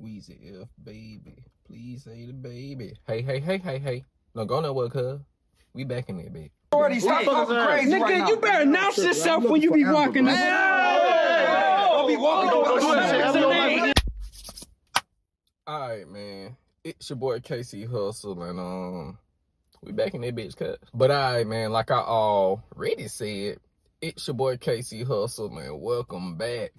Weezy F, baby. Please say the baby. Hey. No, go nowhere, cuz. We back in there, bitch. Nigga, you better announce yourself when you be walking this. Don't be walking. Alright, man. It's your boy KC Hussle, and we back in that bitch, cuz. But alright, man, like I already said, it's your boy KC Hussle, man. Welcome back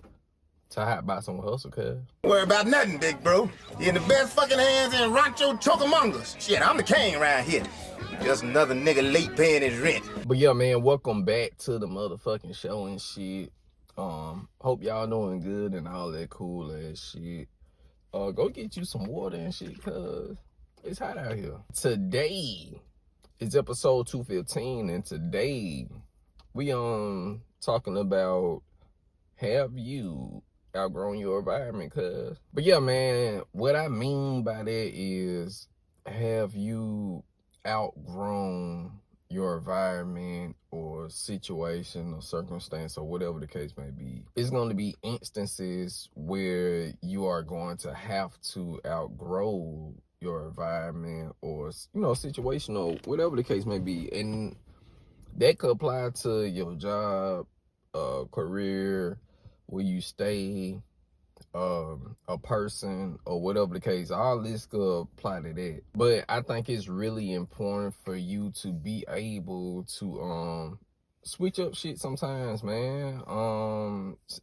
to Hotboxing with Hussle, cuz. Don't worry about nothing, big bro. You're in the best fucking hands in Rancho Chocomongos. Shit, I'm the king around here. Just another nigga late paying his rent. But yeah, man, welcome back to the motherfucking show and shit. Hope y'all doing good and all that cool ass shit. Go get you some water and shit, cuz it's hot out here. Today is episode 215, and today we talking about, have you outgrown your environment, cuz? But yeah, man, what I mean by that is, have you outgrown your environment or situation or circumstance or whatever the case may be? It's going to be instances where you are going to have to outgrow your environment or, you know, situation or whatever the case may be. And that could apply to your job, career, where you stay, a person, or whatever the case. All this could apply to that. But I think it's really important for you to be able to switch up shit sometimes, man.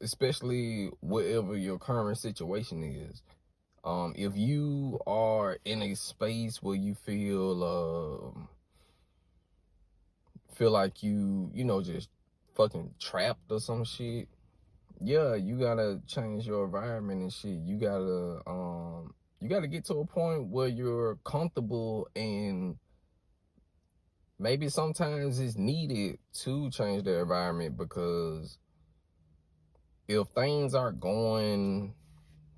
Especially whatever your current situation is. If you are in a space where you feel like you know, just fucking trapped or some shit, yeah, you gotta change your environment and shit. You gotta get to a point where you're comfortable, and maybe sometimes it's needed to change the environment, because if things aren't going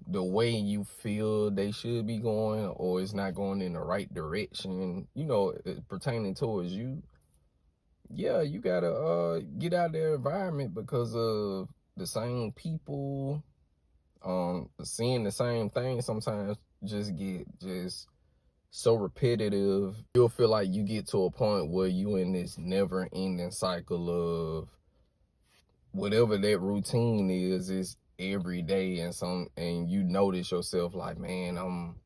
the way you feel they should be going, or it's not going in the right direction, you know, pertaining towards you, yeah, you gotta get out of the environment, because of the same people, seeing the same thing sometimes just get so repetitive. You'll feel like you get to a point where you in this never ending cycle of whatever that routine is every day, and you notice yourself like, man, I'm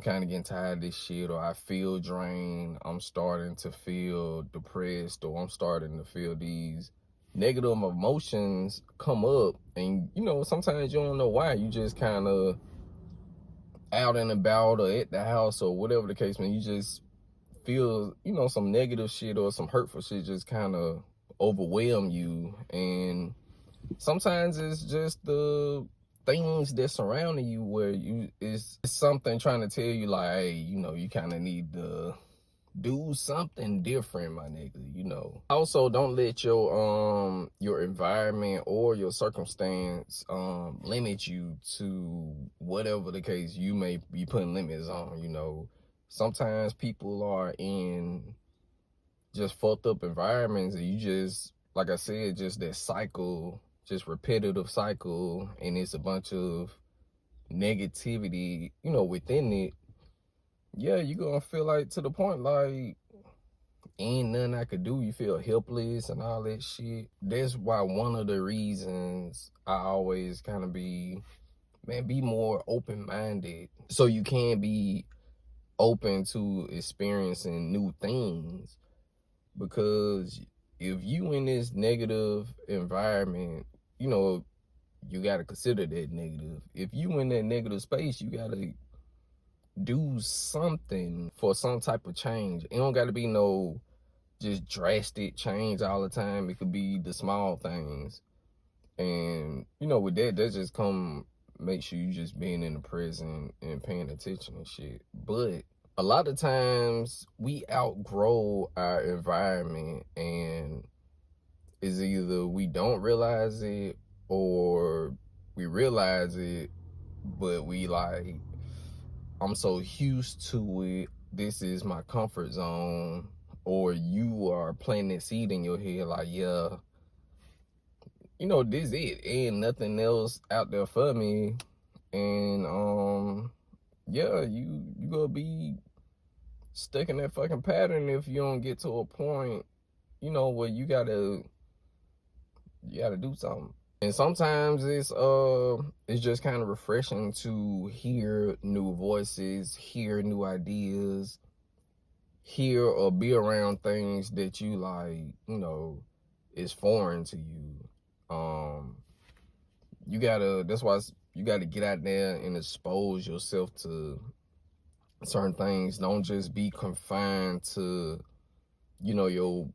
kind of getting tired of this shit, or I feel drained, I'm starting to feel depressed, or I'm starting to feel these negative emotions come up. And you know, sometimes you don't know why. You just kind of out and about or at the house or whatever the case, man, you just feel, you know, some negative shit or some hurtful shit just kind of overwhelm you. And sometimes it's just the things that surrounding you where it's something trying to tell you like, hey, you know, you kind of need to do something different, my nigga, you know. Also, don't let your environment or your circumstance limit you to whatever the case you may be putting limits on, you know. Sometimes people are in just fucked up environments, and you just, like I said, just that cycle, just repetitive cycle, and it's a bunch of negativity, you know, within it. Yeah, you're gonna feel like, to the point like ain't nothing I could do. You feel helpless and all that shit. That's why one of the reasons I always kind of be more open-minded, so you can be open to experiencing new things. Because if you in this negative environment, you know, you got to consider that negative. If you in that negative space, you got to do something for some type of change. It don't got to be no just drastic change all the time. It could be the small things. And, you know, with that just make sure you just being in the present and paying attention and shit. But a lot of times we outgrow our environment, and it's either we don't realize it or we realize it, but we like, I'm so used to it, this is my comfort zone. Or you are planting that seed in your head like, yeah, you know, this it, ain't nothing else out there for me. And yeah, you gonna be stuck in that fucking pattern if you don't get to a point, where you gotta do something. And sometimes it's just kind of refreshing to hear new voices, hear new ideas, hear or be around things that you like, is foreign to you. That's why you gotta get out there and expose yourself to certain things. Don't just be confined to, your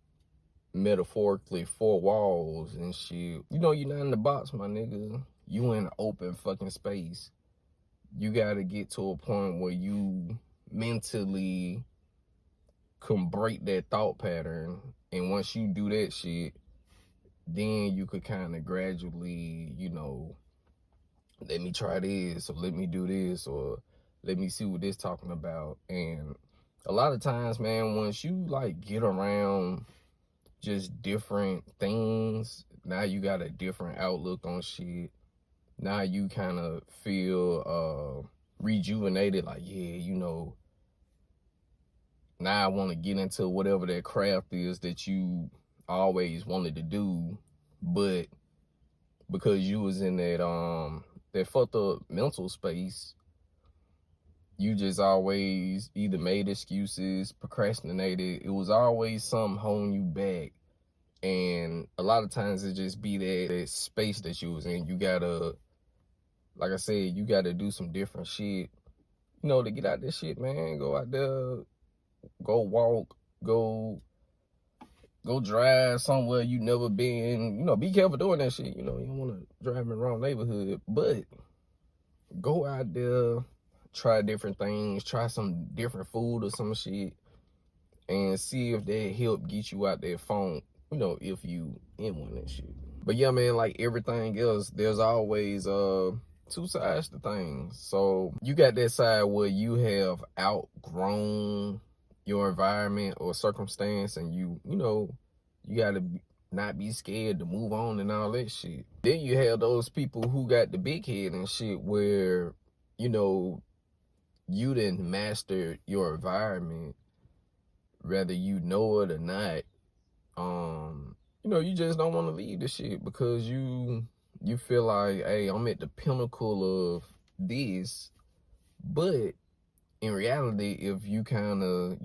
metaphorically four walls and shit. You're not in the box, my nigga. You in open fucking space. You gotta get to a point where you mentally can break that thought pattern. And once you do that shit, then you could kind of gradually, let me try this, or let me do this, or let me see what this talking about. And a lot of times, man, once you like get around just different things, now you got a different outlook on shit. Now you kind of feel rejuvenated, like, yeah, now I want to get into whatever that craft is that you always wanted to do, but because you was in that fucked up mental space, you just always either made excuses, procrastinated. It was always something holding you back. And a lot of times it just be that space that you was in. You gotta, like I said, you gotta do some different shit, to get out this shit, man. Go out there, go walk, go drive somewhere you never been. Be careful doing that shit. You don't want to drive in the wrong neighborhood, but go out there, try different things, try some different food or some shit, and see if that help get you out that funk, if you in one and shit. But yeah, man, like everything else, there's always two sides to things. So you got that side where you have outgrown your environment or circumstance, and you gotta not be scared to move on and all that shit. Then you have those people who got the big head and shit where, you didn't master your environment, whether you know it or not. You just don't want to leave the shit because you feel like, hey, I'm at the pinnacle of this. But in reality, if you kind of,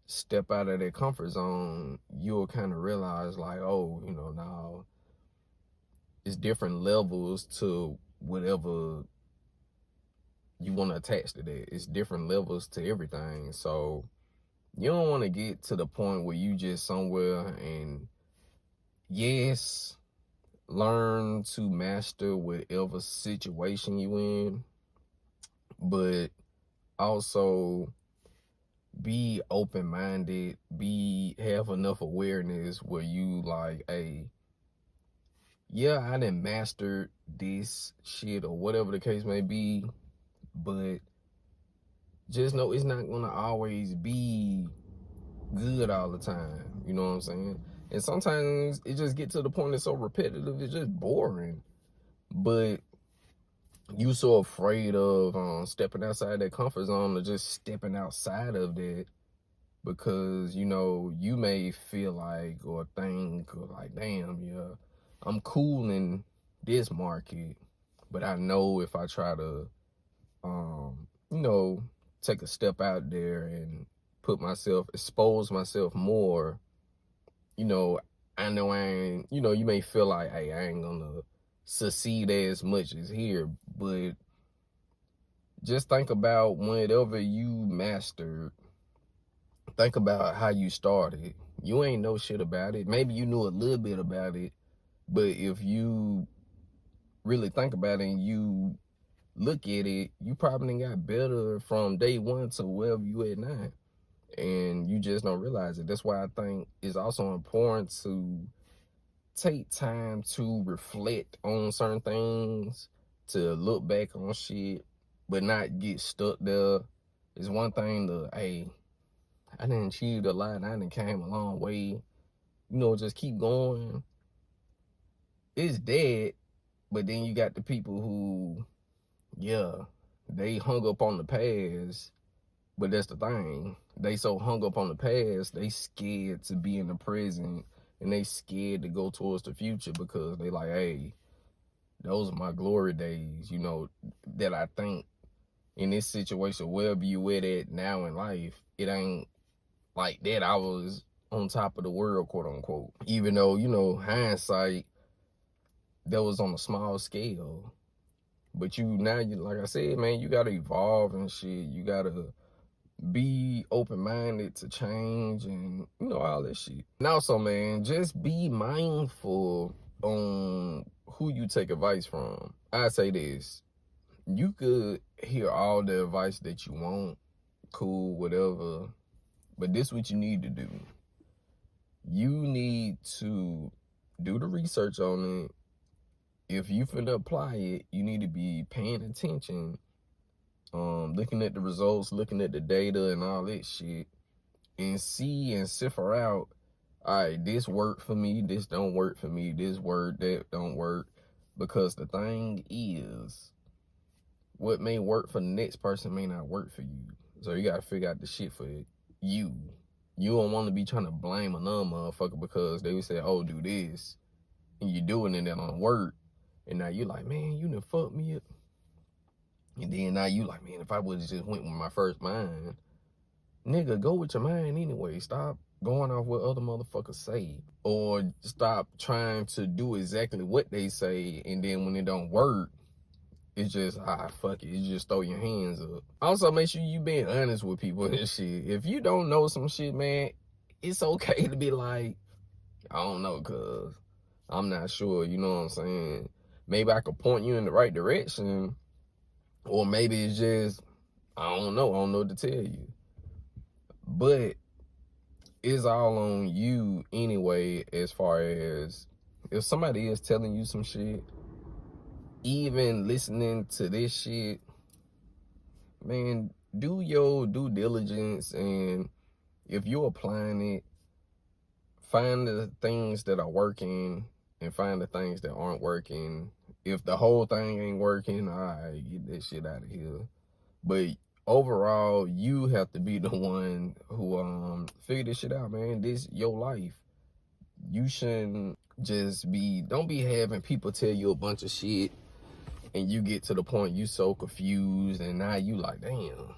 step out of that comfort zone, you'll kind of realize like, oh, now it's different levels to whatever you want to attach to that. It's different levels to everything. So you don't want to get to the point where you just somewhere and yes, learn to master whatever situation you in, but also be open-minded, have enough awareness where you like, hey, yeah, I didn't master this shit or whatever the case may be, but just know it's not gonna always be good all the time. You know what I'm saying? And sometimes it just get to the point it's so repetitive, it's just boring. But you so afraid of stepping outside that comfort zone or just stepping outside of that because, you may feel like or think or like, damn, yeah, I'm cool in this market, but I know if I try to, take a step out there and expose myself more, I know I ain't, you may feel like, hey, I ain't gonna succeed as much as here, but just think about whenever you mastered, think about how you started. You ain't know shit about it. Maybe you knew a little bit about it, but if you really think about it and you look at it, you probably got better from day one to wherever you at now. And you just don't realize it. That's why I think it's also important to take time to reflect on certain things, to look back on shit, but not get stuck there. It's one thing to, hey, I done achieved a lot and I done came a long way. Just keep going. It's dead, but then you got the people who yeah, they hung up on the past, but that's the thing. They so hung up on the past, they scared to be in the present, and they scared to go towards the future because they like, hey, those are my glory days, you know, that I think in this situation, wherever you at it now in life, it ain't like that. I was on top of the world, quote unquote. Even though, you know, hindsight, that was on a small scale. But now, like I said, man, you gotta evolve and shit. You gotta be open-minded to change and, you know, all that shit. And also, man, just be mindful on who you take advice from. I say this, you could hear all the advice that you want, cool, whatever, but this is what you need to do. You need to do the research on it. If you finna apply it, you need to be paying attention, looking at the results, looking at the data and all that shit, and see and cipher out, all right, this worked for me, this don't work for me, this work, that don't work. Because the thing is, what may work for the next person may not work for you. So you gotta figure out the shit for you. You don't want to be trying to blame another motherfucker because they would say, oh, do this, and you doing it and it don't work. And now you like, man, you done fucked me up. And then now you like, man, if I would've just went with my first mind, nigga, go with your mind anyway. Stop going off what other motherfuckers say. Or stop trying to do exactly what they say, and then when it don't work, it's just, fuck it. You just throw your hands up. Also, make sure you being honest with people and shit. If you don't know some shit, man, it's okay to be like, I don't know, cuz I'm not sure, you know what I'm saying? Maybe I could point you in the right direction, or maybe it's just, I don't know what to tell you. But it's all on you anyway, as far as if somebody is telling you some shit, even listening to this shit, man, do your due diligence, and if you're applying it, find the things that are working and find the things that aren't working. If the whole thing ain't working, all right, get that shit out of here. But overall, you have to be the one who figure this shit out, man. This your life. You shouldn't just don't be having people tell you a bunch of shit and you get to the point you so confused, and now you like, damn,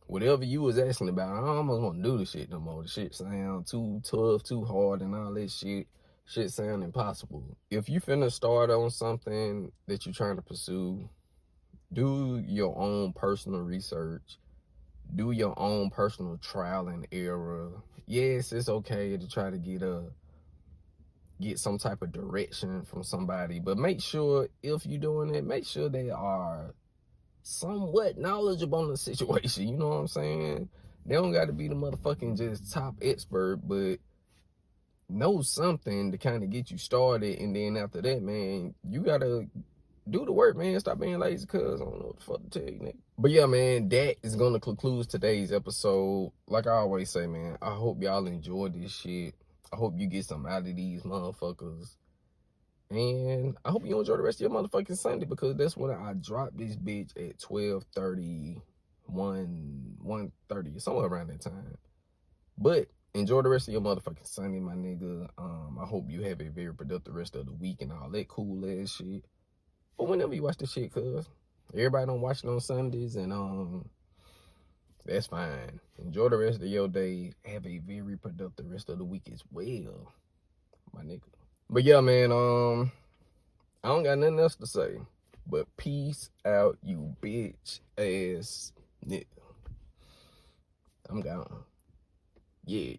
whatever you was asking about, I almost want to do the shit no more. The shit sound too tough, too hard, and all that shit. Shit sound impossible. If you finna start on something that you're trying to pursue, do your own personal research. Do your own personal trial and error. Yes, it's okay to try to get some type of direction from somebody, but make sure if you're doing it, make sure they are somewhat knowledgeable on the situation. You know what I'm saying? They don't got to be the motherfucking just top expert, but know something to kind of get you started. And then after that, man, you gotta do the work, man. Stop being lazy, cuz I don't know what the fuck to tell you, nigga. But yeah, man, that is gonna conclude today's episode. Like I always say, man, I hope y'all enjoy this shit. I hope you get some out of these motherfuckers. And I hope you enjoy the rest of your motherfucking Sunday, because that's when I drop this bitch at 12:30, 1:30, somewhere around that time. But enjoy the rest of your motherfucking Sunday, my nigga. I hope you have a very productive rest of the week and all that cool ass shit. But whenever you watch this shit, cuz everybody don't watch it on Sundays, and that's fine. Enjoy the rest of your day. Have a very productive rest of the week as well, my nigga. But yeah, man, I don't got nothing else to say. But peace out, you bitch ass nigga. I'm gone. Yeah.